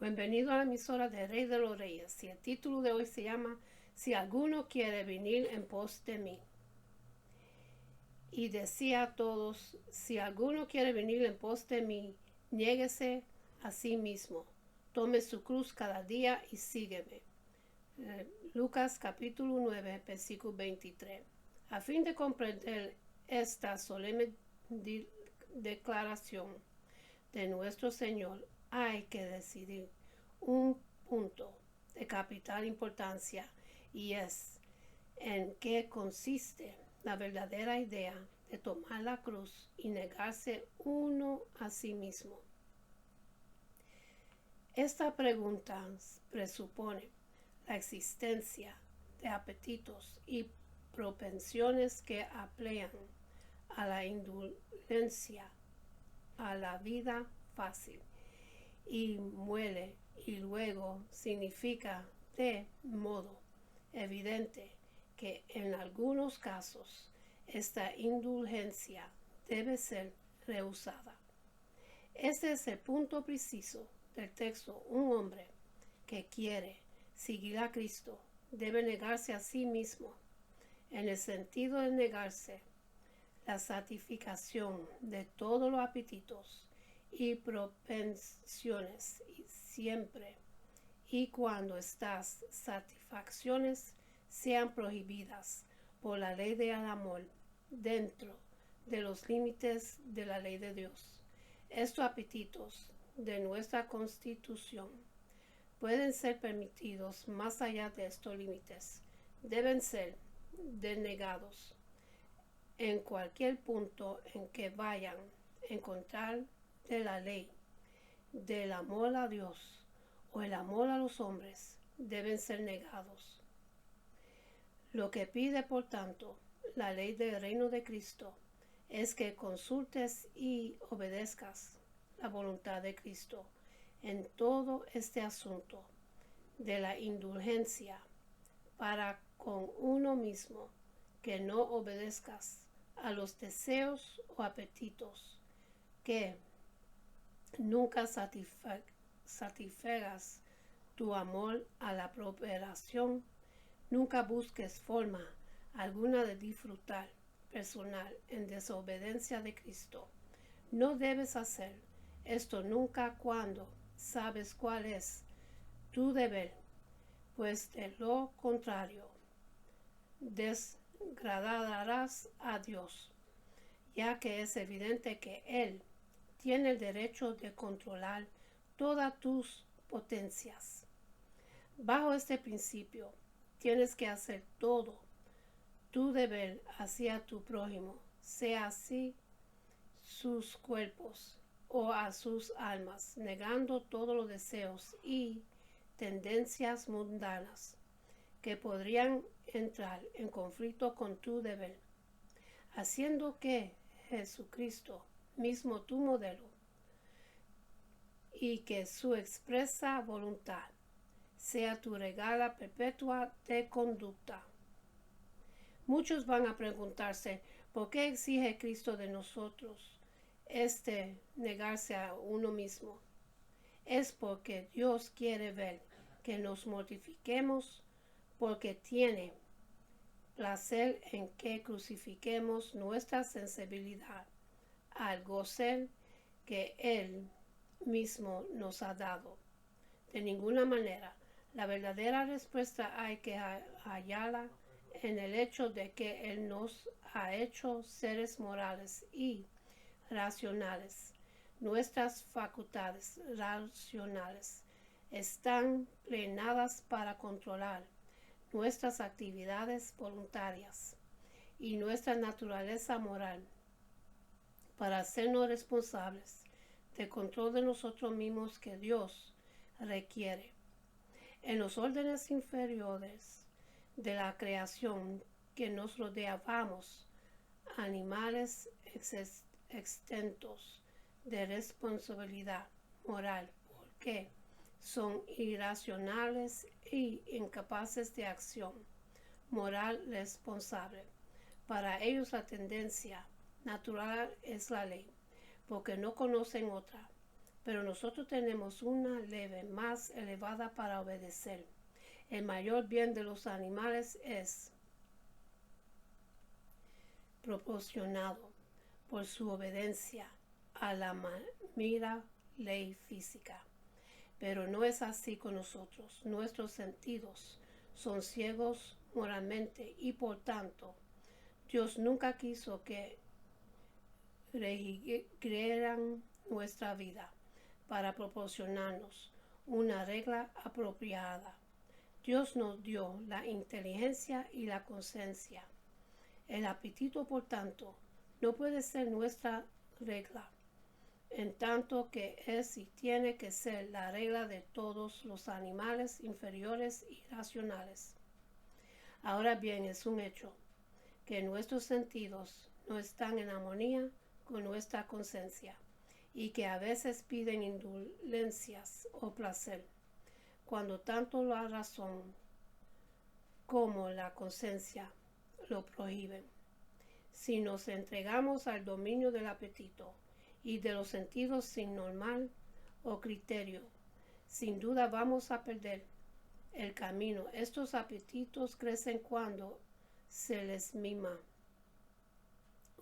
Bienvenido a la emisora de Rey de los Reyes. Y el título de hoy se llama Si alguno quiere venir en pos de mí. Y decía a todos, si alguno quiere venir en pos de mí, niéguese a sí mismo, tome su cruz cada día y sígueme. Lucas capítulo 9, versículo 23. A fin de comprender esta solemne declaración de nuestro Señor, hay que decidir un punto de capital importancia, y es en qué consiste la verdadera idea de tomar la cruz y negarse uno a sí mismo. Esta pregunta presupone la existencia de apetitos y propensiones que apelan a la indulgencia, a la vida fácil y muele, y luego significa de modo evidente que en algunos casos esta indulgencia debe ser rehusada. Este es el punto preciso del texto. Un hombre que quiere seguir a Cristo debe negarse a sí mismo, en el sentido de negarse la satisfacción de todos los apetitos y propensiones, y siempre y cuando estas satisfacciones sean prohibidas por la ley del amor dentro de los límites de la ley de Dios. Estos apetitos de nuestra constitución pueden ser permitidos más allá de estos límites. Deben ser denegados en cualquier punto en que vayan en contra de la ley, del amor a Dios o el amor a los hombres, deben ser negados. Lo que pide, por tanto, la ley del reino de Cristo es que consultes y obedezcas la voluntad de Cristo en todo este asunto de la indulgencia para con uno mismo, que no obedezcas a los deseos o apetitos, que nunca satisfagas tu amor a la procreación, nunca busques forma alguna de disfrutar personal en desobediencia de Cristo. No debes hacer esto nunca cuando sabes cuál es tu deber, pues de lo contrario desagradarás a Dios, ya que es evidente que Él tiene el derecho de controlar todas tus potencias. Bajo este principio, tienes que hacer todo tu deber hacia tu prójimo, sea así sus cuerpos o a sus almas, negando todos los deseos y tendencias mundanas que podrían entrar en conflicto con tu deber, haciendo que Jesucristo, mismo tu modelo, y que su expresa voluntad sea tu regla perpetua de conducta. Muchos van a preguntarse, ¿por qué exige Cristo de nosotros negarse a uno mismo? Es porque Dios quiere ver que nos mortifiquemos, porque tiene placer en que crucifiquemos nuestra sensibilidad al goce que Él mismo nos ha dado. De ninguna manera, la verdadera respuesta hay que hallarla en el hecho de que Él nos ha hecho seres morales y racionales. Nuestras facultades racionales están plenadas para controlar nuestras actividades voluntarias y nuestra naturaleza moral para hacernos responsables del control de nosotros mismos que Dios requiere. En los órdenes inferiores de la creación que nos rodea vamos animales exentos de responsabilidad moral porque son irracionales y incapaces de acción moral responsable. Para ellos la tendencia natural es la ley, porque no conocen otra. pero nosotros tenemos una leve más elevada para obedecer. El mayor bien de los animales es proporcionado por su obediencia a la mera ley física. Pero no es así con nosotros. Nuestros sentidos son ciegos moralmente y por tanto Dios nunca quiso que regrieran nuestra vida para proporcionarnos una regla apropiada. Dios nos dio la inteligencia y la conciencia. El apetito, por tanto, no puede ser nuestra regla, en tanto que es y tiene que ser la regla de todos los animales inferiores y racionales. Ahora bien, es un hecho que nuestros sentidos no están en armonía con nuestra conciencia y que a veces piden indulgencias o placer, cuando tanto la razón como la conciencia lo prohíben. Si nos entregamos al dominio del apetito y de los sentidos sin normal o criterio, sin duda vamos a perder el camino. Estos apetitos crecen cuando se les mima,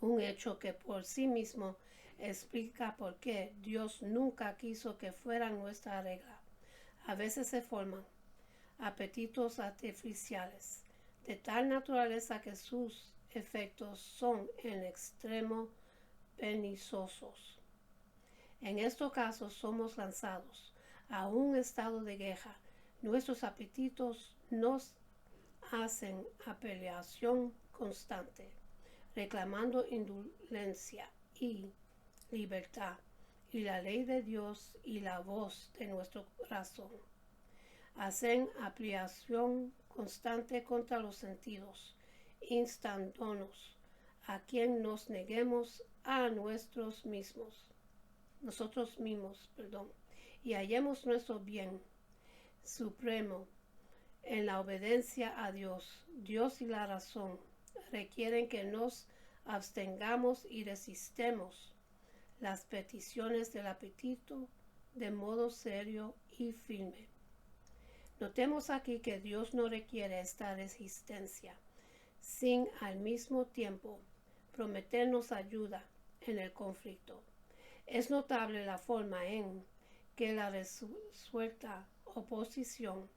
un hecho que por sí mismo explica por qué Dios nunca quiso que fueran nuestra regla. A veces se forman apetitos artificiales de tal naturaleza que sus efectos son en extremo perniciosos. En estos casos somos lanzados a un estado de guerra. Nuestros apetitos nos hacen apelación constante, reclamando indulgencia y libertad, y la ley de Dios y la voz de nuestro corazón. Hacen apelación constante contra los sentidos, instándonos a quien nos neguemos a nosotros mismos, y hallemos nuestro bien supremo en la obediencia a Dios. Dios y la razón requieren que nos abstengamos y resistemos las peticiones del apetito de modo serio y firme. Notemos aquí que Dios no requiere esta resistencia, sin al mismo tiempo prometernos ayuda en el conflicto. Es notable la forma en que la resuelta oposición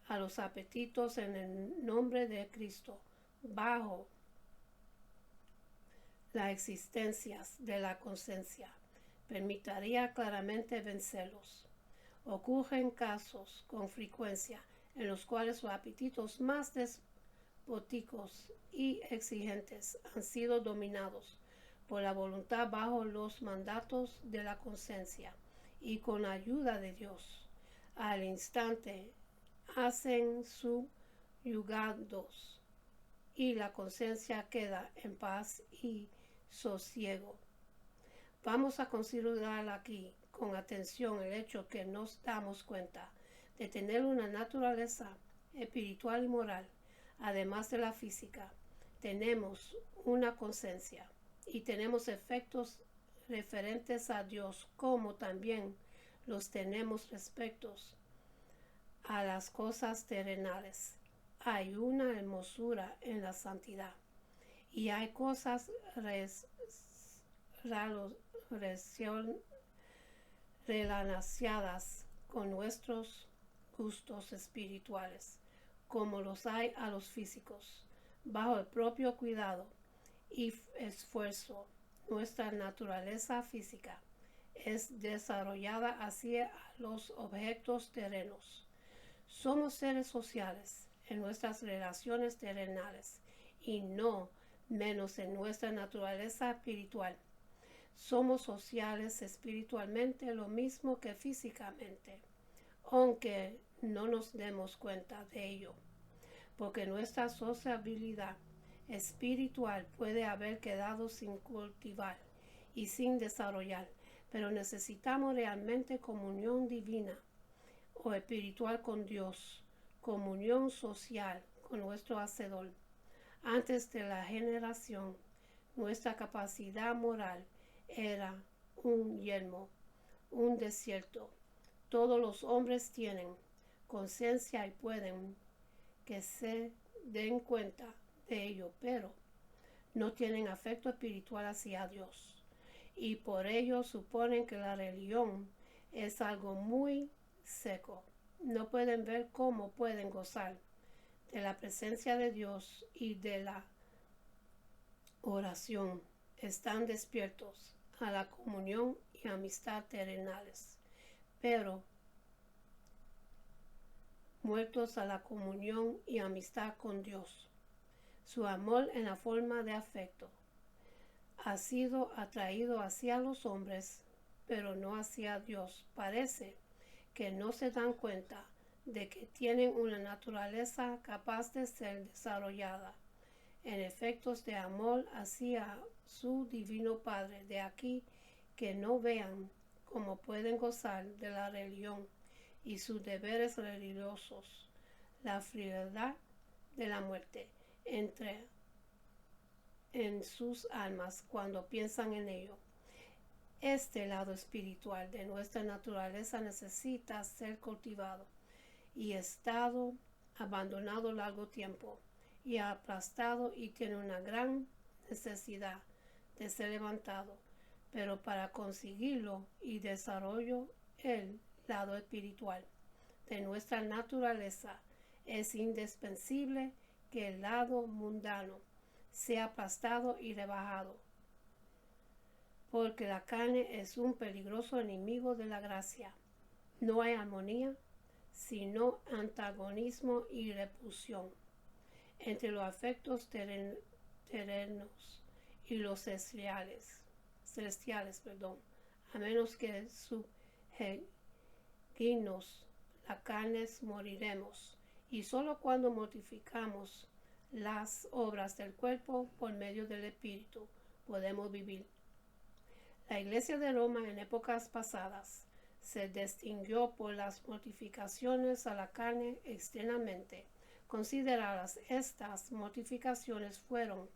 a los apetitos en el nombre de Cristo, bajo la existencia de la conciencia, permitiría claramente vencerlos. Ocurren casos con frecuencia en los cuales los apetitos más despóticos y exigentes han sido dominados por la voluntad bajo los mandatos de la conciencia y con la ayuda de Dios. Al instante hacen subyugados y la conciencia queda en paz y sosiego. Vamos a considerar aquí con atención el hecho que nos damos cuenta de tener una naturaleza espiritual y moral, además de la física. Tenemos una conciencia y tenemos efectos referentes a Dios, como también los tenemos respecto a las cosas terrenales. Hay una hermosura en la santidad y hay cosas relacionadas con nuestros gustos espirituales, como los hay a los físicos. Bajo el propio cuidado y esfuerzo, nuestra naturaleza física es desarrollada hacia los objetos terrenos. Somos seres sociales en nuestras relaciones terrenales y no menos en nuestra naturaleza espiritual. Somos sociales espiritualmente lo mismo que físicamente, aunque no nos demos cuenta de ello, porque nuestra sociabilidad espiritual puede haber quedado sin cultivar y sin desarrollar, pero necesitamos realmente comunión divina o espiritual con Dios, comunión social con nuestro Hacedor. Antes de la generación, nuestra capacidad moral era un yelmo un desierto. Todos los hombres tienen conciencia y pueden que se den cuenta de ello, pero no tienen afecto espiritual hacia Dios. Y por ello suponen que la religión es algo muy seco. No pueden ver cómo pueden gozar de la presencia de Dios y de la oración. Están despiertos a la comunión y amistad terrenales, pero muertos a la comunión y amistad con Dios. Su amor en la forma de afecto ha sido atraído hacia los hombres, pero no hacia Dios. Parece que no se dan cuenta de que tienen una naturaleza capaz de ser desarrollada en efectos de amor hacia su divino Padre. De aquí que no vean cómo pueden gozar de la religión y sus deberes religiosos, la frialdad de la muerte entre en sus almas cuando piensan en ello. Este lado espiritual de nuestra naturaleza necesita ser cultivado y estado abandonado largo tiempo y aplastado, y tiene una gran necesidad de ser levantado, pero para conseguirlo y desarrollo el lado espiritual de nuestra naturaleza es indispensable que el lado mundano sea aplastado y rebajado, porque la carne es un peligroso enemigo de la gracia. No hay armonía, sino antagonismo y repulsión entre los afectos terrenos y los celestiales, a menos que subjeguinos la carne moriremos, y solo cuando mortificamos las obras del cuerpo por medio del Espíritu podemos vivir. La Iglesia de Roma en épocas pasadas se distinguió por las mortificaciones a la carne externamente. Consideradas estas mortificaciones fueron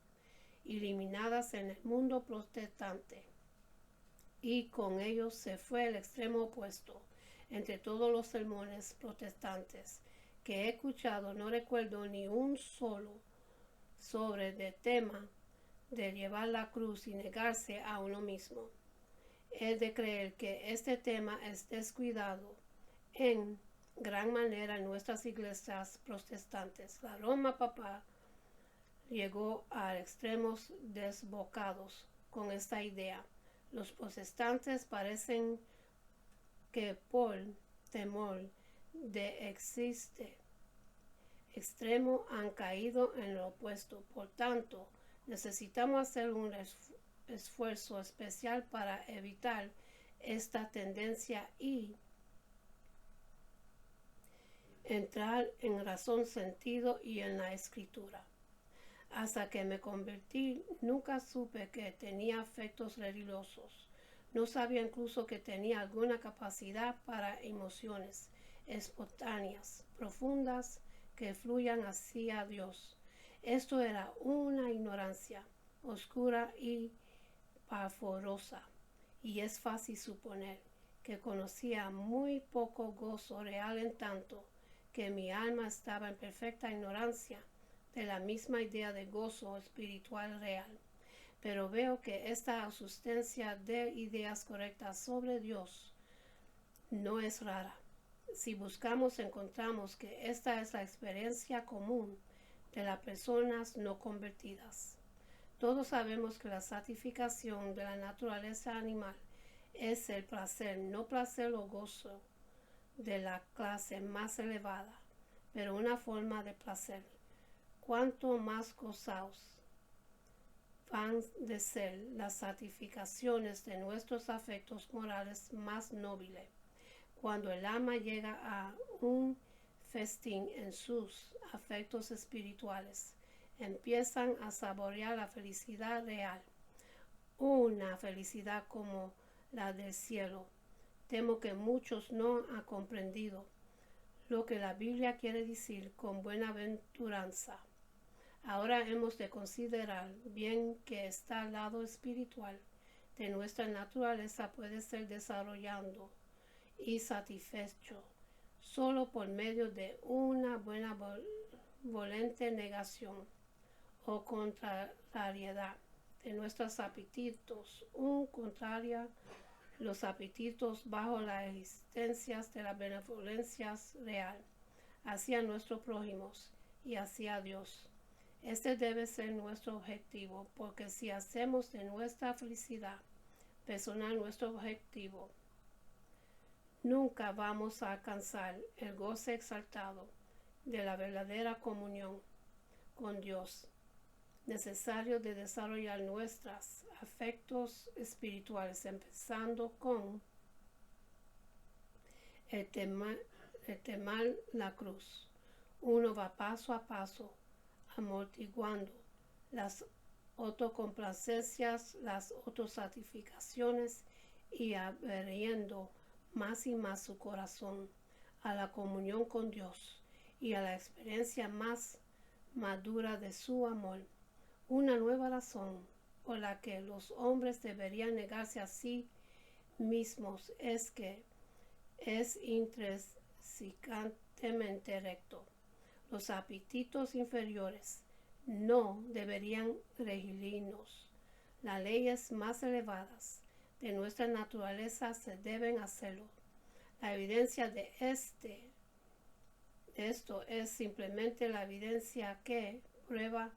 eliminadas en el mundo protestante, y con ellos se fue el extremo opuesto. Entre todos los sermones protestantes que he escuchado, no recuerdo ni un solo sobre el tema de llevar la cruz y negarse a uno mismo. Es de creer que este tema es descuidado en gran manera en nuestras iglesias protestantes. La Roma papal llegó a extremos desbocados con esta idea. Los protestantes parecen que por temor de extremo han caído en lo opuesto. Por tanto, necesitamos hacer un esfuerzo especial para evitar esta tendencia y entrar en razón, sentido y en la escritura. Hasta que me convertí, nunca supe que tenía afectos religiosos. No sabía incluso que tenía alguna capacidad para emociones espontáneas, profundas, que fluyan hacia Dios. Esto era una ignorancia oscura y pavorosa, y es fácil suponer que conocía muy poco gozo real, en tanto que mi alma estaba en perfecta ignorancia de la misma idea de gozo espiritual real. Pero veo que esta ausencia de ideas correctas sobre Dios no es rara. Si buscamos, encontramos que esta es la experiencia común de las personas no convertidas. Todos sabemos que la santificación de la naturaleza animal es el placer, no placer o gozo de la clase más elevada, pero una forma de placer. Cuanto más gozaos van de ser las santificaciones de nuestros afectos morales más nobles. Cuando el alma llega a un festín en sus afectos espirituales, empiezan a saborear la felicidad real, una felicidad como la del cielo. Temo que muchos no han comprendido lo que la Biblia quiere decir con buenaventuranza. Ahora hemos de considerar bien que está al lado espiritual de nuestra naturaleza puede ser desarrollado y satisfecho solo por medio de una buena volente negación o contrariedad de nuestros apetitos, contraria los apetitos bajo las existencias de la benevolencia real hacia nuestros prójimos y hacia Dios. Este debe ser nuestro objetivo, porque si hacemos de nuestra felicidad personal nuestro objetivo, nunca vamos a alcanzar el goce exaltado de la verdadera comunión con Dios, necesario de desarrollar nuestros afectos espirituales, empezando con el temar la cruz. Uno va paso a paso, amortiguando las autocomplacencias, las autosatisfacciones y abriendo más y más su corazón a la comunión con Dios y a la experiencia más madura de su amor. Una nueva razón por la que los hombres deberían negarse a sí mismos es que es intrínsecamente recto. Los apetitos inferiores no deberían regirnos. Las leyes más elevadas de nuestra naturaleza se deben hacerlo. La evidencia de esto es simplemente la evidencia que prueba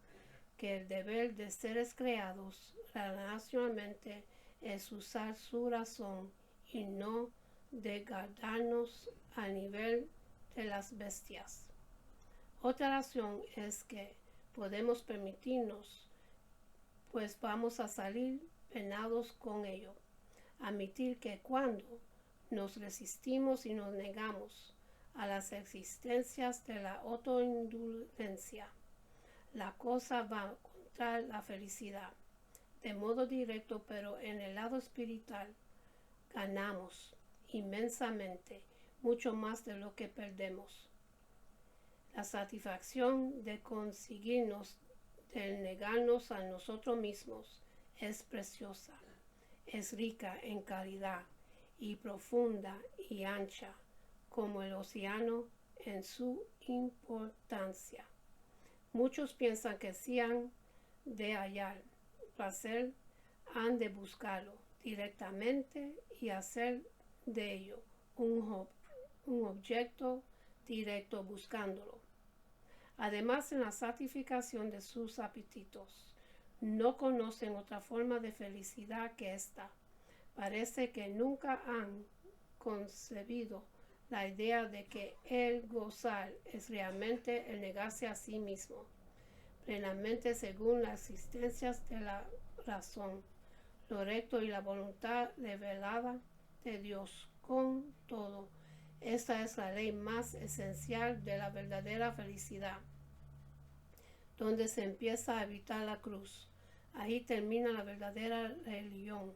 que el deber de seres creados racionalmente es usar su razón y no degradarnos al nivel de las bestias. Otra razón es que podemos permitirnos, pues vamos a salir penados con ello, admitir que cuando nos resistimos y nos negamos a las existencias de la autoindulgencia, la cosa va contra la felicidad de modo directo, pero en el lado espiritual ganamos inmensamente, mucho más de lo que perdemos. La satisfacción de conseguirnos, de negarnos a nosotros mismos, es preciosa, es rica en calidad y profunda y ancha como el océano en su importancia. Muchos piensan que si han de hallar placer, han de buscarlo directamente y hacer de ello un objeto directo buscándolo. Además, en la satisfacción de sus apetitos, no conocen otra forma de felicidad que esta. Parece que nunca han concebido la idea de que el gozar es realmente el negarse a sí mismo, plenamente según las existencias de la razón, lo recto y la voluntad revelada de Dios. Con todo, esta es la ley más esencial de la verdadera felicidad, donde se empieza a evitar la cruz. Ahí termina la verdadera religión.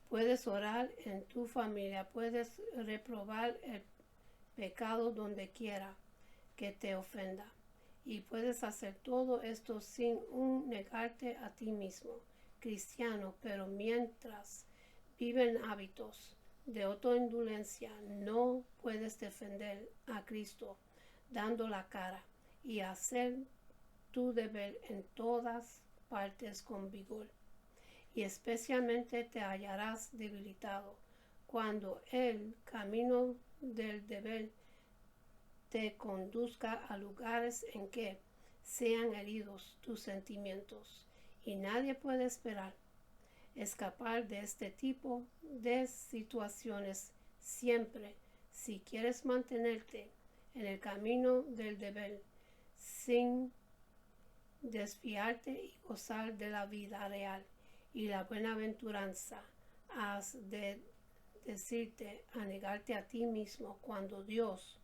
Puedes orar en tu familia, puedes reprobar el pecado donde quiera que te ofenda. Y puedes hacer todo esto sin negarte a ti mismo, cristiano, pero mientras viven hábitos de autoindulgencia, no puedes defender a Cristo dando la cara y hacer tu deber en todas partes con vigor. Y especialmente te hallarás debilitado cuando el camino del deber te conduzca a lugares en que sean heridos tus sentimientos, y nadie puede esperar escapar de este tipo de situaciones siempre si quieres mantenerte en el camino del deber sin desviarte y gozar de la vida real y la buenaventuranza. Has de decirte a negarte a ti mismo cuando Dios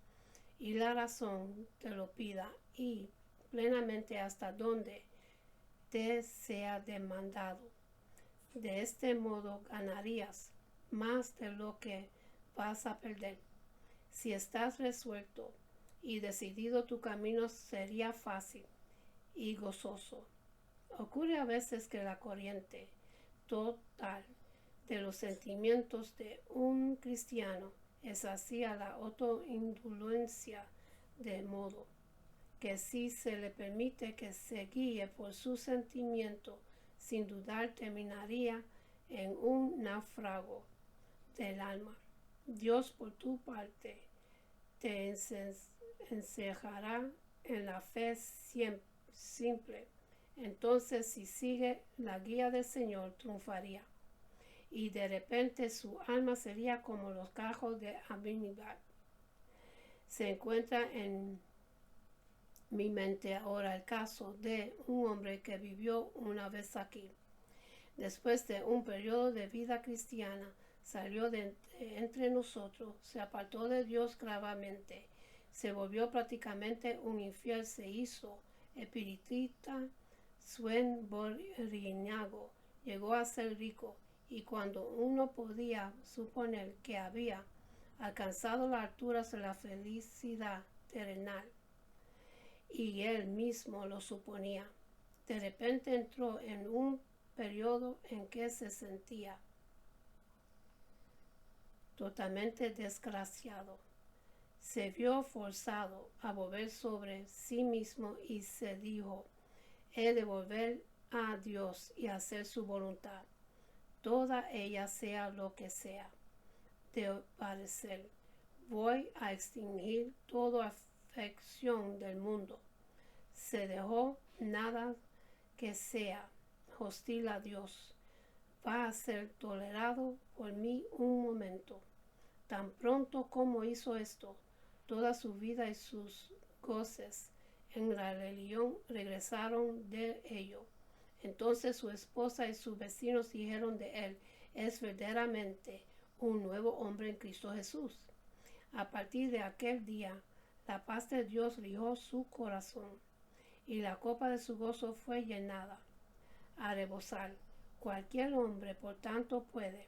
y la razón te lo pida, y plenamente hasta donde te sea demandado. De este modo ganarías más de lo que vas a perder. Si estás resuelto y decidido, tu camino sería fácil y gozoso. Ocurre a veces que la corriente total de los sentimientos de un cristiano es hacia la autoindulgencia, de modo que si se le permite que se guíe por su sentimiento, sin dudar terminaría en un náufrago del alma. Dios, por tu parte, te encerrará en la fe simple. Entonces, si sigue la guía del Señor, triunfaría. Y de repente su alma sería como los cajos de Abinadab. Se encuentra en mi mente ahora el caso de un hombre que vivió una vez aquí. Después de un periodo de vida cristiana, salió de entre nosotros, se apartó de Dios gravemente, se volvió prácticamente un infiel, se hizo espiritista, suenborinago, llegó a ser rico, y cuando uno podía suponer que había alcanzado las alturas de la felicidad terrenal, y él mismo lo suponía, de repente entró en un periodo en que se sentía totalmente desgraciado. Se vio forzado a volver sobre sí mismo y se dijo: he de volver a Dios y hacer su voluntad, toda ella sea lo que sea. De parecer, voy a extinguir toda afección del mundo. Se dejó nada que sea hostil a Dios. Va a ser tolerado por mí un momento. Tan pronto como hizo esto, toda su vida y sus goces en la religión regresaron de ello. Entonces su esposa y sus vecinos dijeron de él: es verdaderamente un nuevo hombre en Cristo Jesús. A partir de aquel día, la paz de Dios rigió su corazón, y la copa de su gozo fue llenada a rebosar. Cualquier hombre, por tanto, puede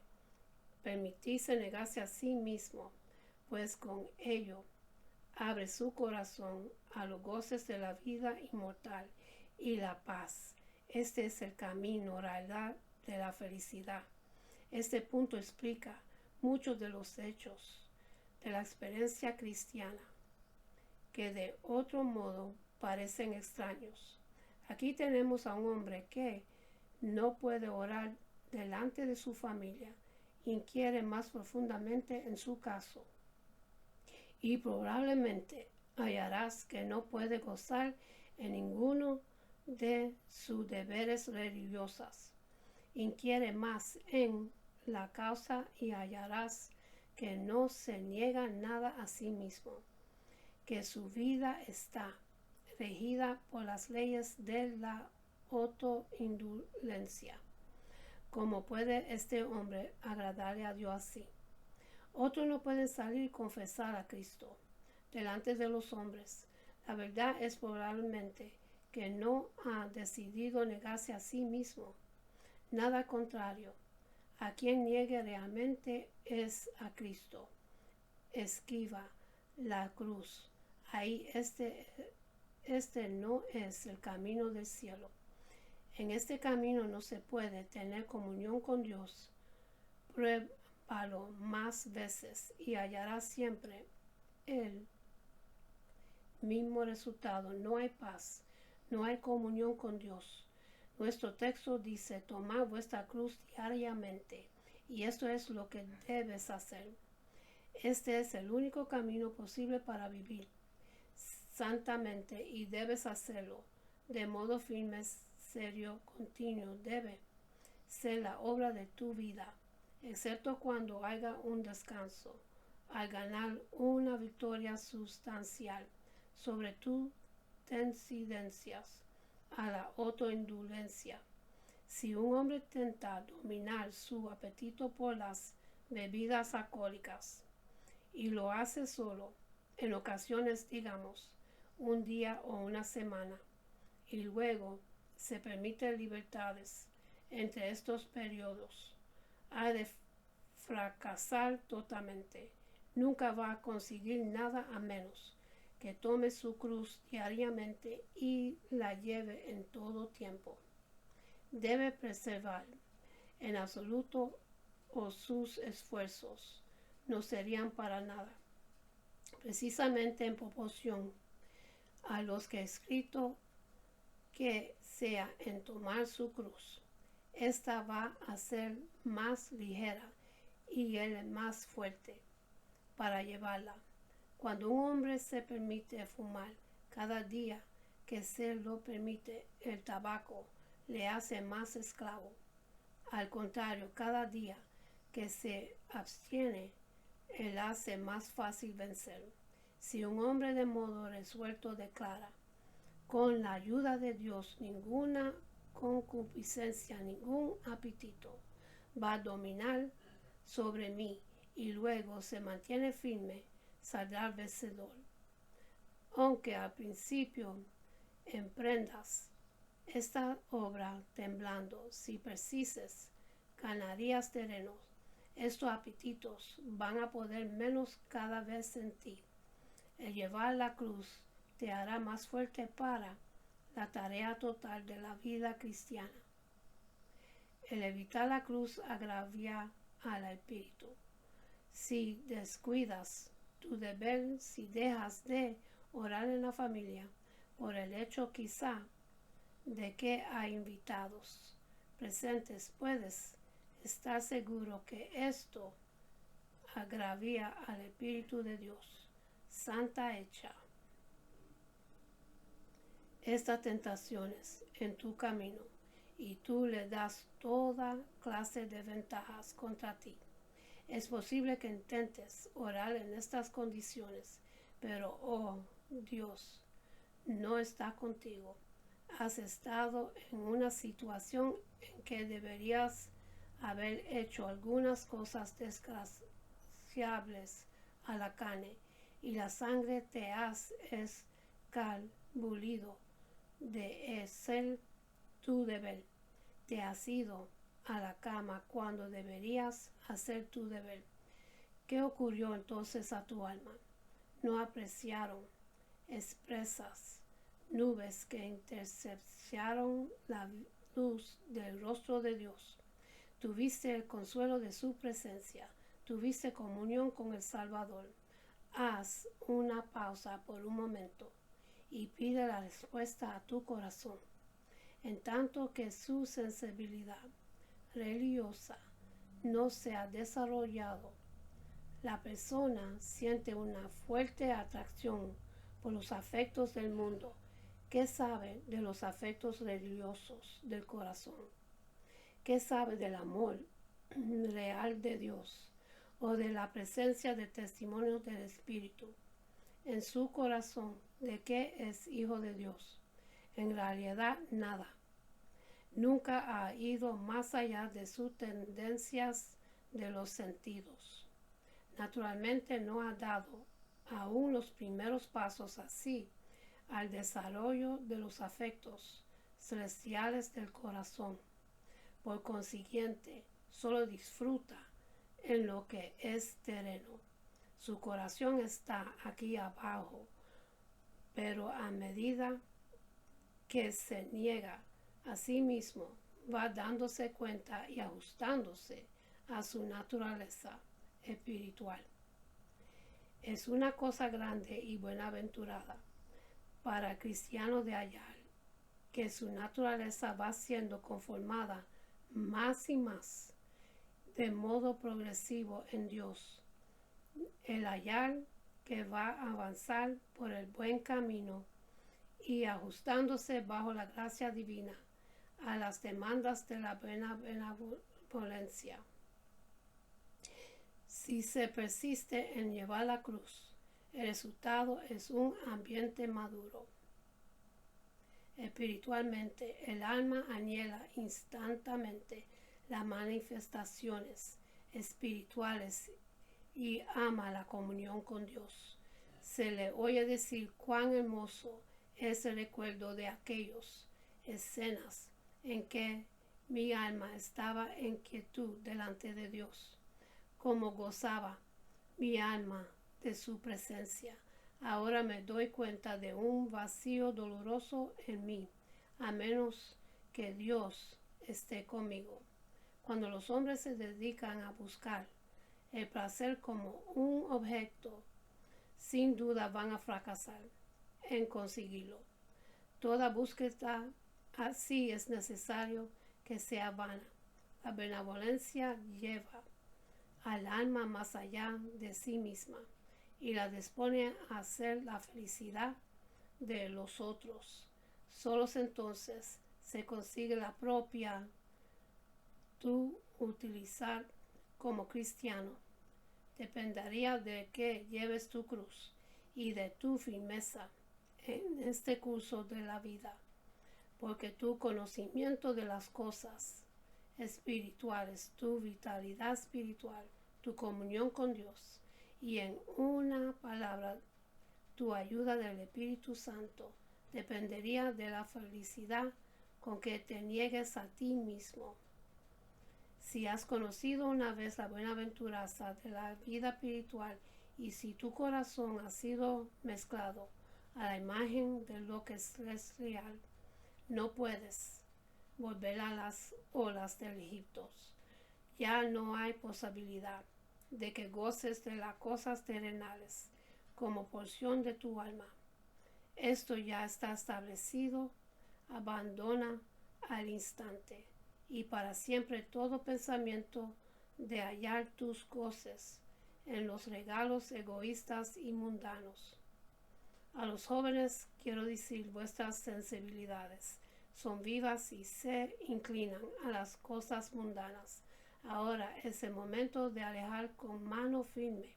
permitirse negarse a sí mismo, pues con ello abre su corazón a los goces de la vida inmortal y la paz. Este es el camino real de la felicidad. Este punto explica muchos de los hechos de la experiencia cristiana que de otro modo parecen extraños. Aquí tenemos a un hombre que no puede orar delante de su familia, inquiere más profundamente en su caso, y probablemente hallarás que no puede gozar en ninguno de sus deberes religiosos. Inquiere más en la causa y hallarás que no se niega nada a sí mismo, que su vida está regida por las leyes de la autoindulgencia. ¿Cómo puede este hombre agradarle a Dios así? Otros no pueden salir y confesar a Cristo delante de los hombres. La verdad es probablemente que no ha decidido negarse a sí mismo. Nada contrario, a quien niegue realmente es a Cristo. Esquiva la cruz. Ahí este no es el camino del cielo. En este camino no se puede tener comunión con Dios. Pruébalo más veces y hallarás siempre el mismo resultado. No hay paz, no hay comunión con Dios. Nuestro texto dice: tomad vuestra cruz diariamente, y esto es lo que debes hacer. Este es el único camino posible para vivir santamente, y debes hacerlo de modo firme, serio, continuo. Debe ser la obra de tu vida, excepto cuando haya un descanso, al ganar una victoria sustancial sobre tus tendencias a la autoindulgencia. Si un hombre intenta dominar su apetito por las bebidas alcohólicas y lo hace solo, en ocasiones, digamos, un día o una semana, y luego se permite libertades entre estos periodos, ha de fracasar totalmente. Nunca va a conseguir nada a menos que tome su cruz diariamente y la lleve en todo tiempo. debe preservar en absoluto o sus esfuerzos no serían para nada, precisamente en proporción a los que he escrito que sea en tomar su cruz. Esta va a ser más ligera y él más fuerte para llevarla. Cuando un hombre se permite fumar cada día que se lo permite, el tabaco le hace más esclavo. Al contrario, cada día que se abstiene, él hace más fácil vencer. Si un hombre de modo resuelto declara, con la ayuda de Dios, ninguna concupiscencia, ningún apetito va a dominar sobre mí, y luego se mantiene firme, saldrá vencedor. Aunque al principio emprendas esta obra temblando, si persistes, ganarías terreno. Estos apetitos van a poder menos cada vez en ti. El llevar la cruz te hará más fuerte para la tarea total de la vida cristiana. El evitar la cruz agravia al espíritu. Si descuidas tu deber, si dejas de orar en la familia, por el hecho quizá de que hay invitados presentes, puedes estar seguro que esto agravia al Espíritu de Dios. Santa hecha estas tentaciones en tu camino y tú le das toda clase de ventajas contra ti. Es posible que intentes orar en estas condiciones, pero oh Dios, no está contigo. Has estado en una situación en que deberías haber hecho algunas cosas despreciables a la carne, y la sangre te has escabulido de hacer tu deber. Te has ido a la cama cuando deberías hacer tu deber. ¿Qué ocurrió entonces a tu alma? No apreciaron espesas nubes que interceptaron la luz del rostro de Dios. Tuviste el consuelo de su presencia. Tuviste comunión con el Salvador. Haz una pausa por un momento y pide la respuesta a tu corazón. En tanto que su sensibilidad religiosa no se ha desarrollado, la persona siente una fuerte atracción por los afectos del mundo. ¿Qué sabe de los afectos religiosos del corazón? ¿Qué sabe del amor real de Dios o de la presencia de testimonios del Espíritu en su corazón de que es hijo de Dios? En realidad nada. Nunca ha ido más allá de sus tendencias de los sentidos. Naturalmente no ha dado aún los primeros pasos así al desarrollo de los afectos celestiales del corazón. Por consiguiente, solo disfruta en lo que es terreno. Su corazón está aquí abajo, pero a medida que se niega a sí mismo, va dándose cuenta y ajustándose a su naturaleza espiritual. Es una cosa grande y buenaventurada para el cristiano de hallar que su naturaleza va siendo conformada más y más de modo progresivo en Dios. El hallar que va a avanzar por el buen camino y ajustándose bajo la gracia divina a las demandas de la benevolencia. Si se persiste en llevar la cruz, el resultado es un ambiente maduro. Espiritualmente, el alma anhela instantáneamente las manifestaciones espirituales y ama la comunión con Dios. Se le oye decir cuán hermoso es el recuerdo de aquellas escenas en que mi alma estaba en quietud delante de Dios. Como gozaba mi alma de su presencia. Ahora me doy cuenta de un vacío doloroso en mí, a menos que Dios esté conmigo. Cuando los hombres se dedican a buscar el placer como un objeto, sin duda van a fracasar en conseguirlo. Toda búsqueda así es necesario que sea vana. La benevolencia lleva al alma más allá de sí misma y la dispone a hacer la felicidad de los otros. Solo entonces se consigue la propia tú utilizar como cristiano. Dependería de que lleves tu cruz y de tu firmeza en este curso de la vida, porque tu conocimiento de las cosas espirituales, tu vitalidad espiritual, tu comunión con Dios y en una palabra, tu ayuda del Espíritu Santo dependería de la felicidad con que te niegues a ti mismo. Si has conocido una vez la bienaventuranza de la vida espiritual y si tu corazón ha sido mezclado a la imagen de lo que es real, no puedes volver a las olas del Egipto. Ya no hay posibilidad de que goces de las cosas terrenales como porción de tu alma. Esto ya está establecido. Abandona al instante y para siempre todo pensamiento de hallar tus goces en los regalos egoístas y mundanos. A los jóvenes quiero decir, vuestras sensibilidades son vivas y se inclinan a las cosas mundanas. Ahora es el momento de alejar con mano firme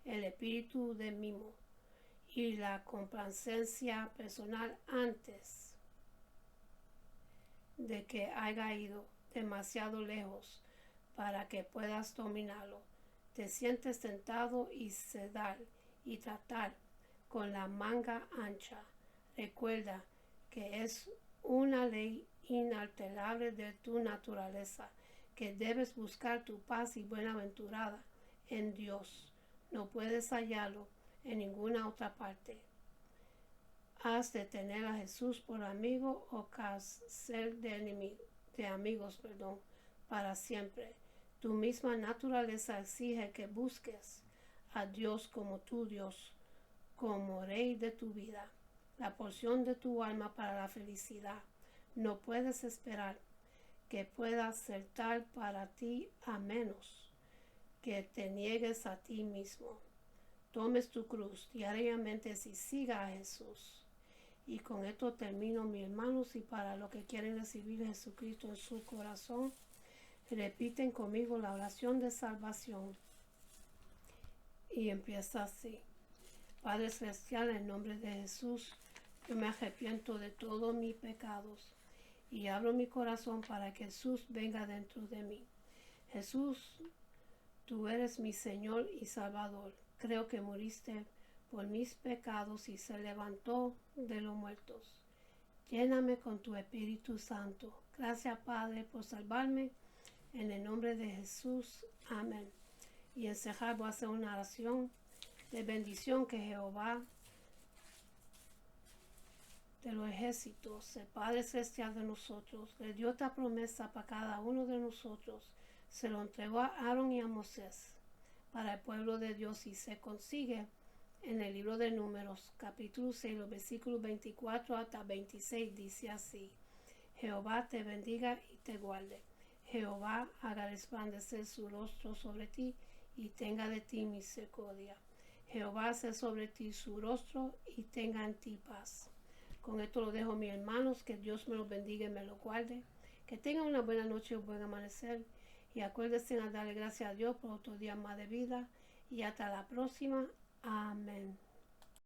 el espíritu de mimo y la complacencia personal antes de que haya ido demasiado lejos para que puedas dominarlo. Te sientes tentado y ceder y tratar con la manga ancha. Recuerda que es una ley inalterable de tu naturaleza, que debes buscar tu paz y buenaventurada en Dios. No puedes hallarlo en ninguna otra parte. Has de tener a Jesús por amigo o ser de amigos, para siempre. Tu misma naturaleza exige que busques a Dios como tu Dios, como Rey de tu vida, la porción de tu alma para la felicidad. No puedes esperar que pueda ser tal para ti a menos que te niegues a ti mismo. Tomes tu cruz diariamente y siga a Jesús. Y con esto termino, mis hermanos, y para los que quieren recibir a Jesucristo en su corazón, repiten conmigo la oración de salvación. Y empieza así. Padre Celestial, en nombre de Jesús, yo me arrepiento de todos mis pecados y abro mi corazón para que Jesús venga dentro de mí. Jesús, tú eres mi Señor y Salvador. Creo que moriste por mis pecados y se levantó de los muertos. Lléname con tu Espíritu Santo. Gracias, Padre, por salvarme. En el nombre de Jesús. Amén. Y en cerrar voy a hacer una oración de bendición que Jehová de los ejércitos, el Padre Celestial de nosotros, le dio esta promesa para cada uno de nosotros. Se lo entregó a Aarón y a Moisés para el pueblo de Dios y se consigue en el libro de Números, capítulo 6, los versículos 24 hasta 26, dice así: Jehová te bendiga y te guarde. Jehová haga resplandecer su rostro sobre ti y tenga de ti misericordia. Jehová hace sobre ti su rostro y tenga en ti paz. Con esto lo dejo, mis hermanos, que Dios me los bendiga y me los guarde. Que tengan una buena noche y un buen amanecer. Y acuérdense a darle gracias a Dios por otro día más de vida. Y hasta la próxima. Amén.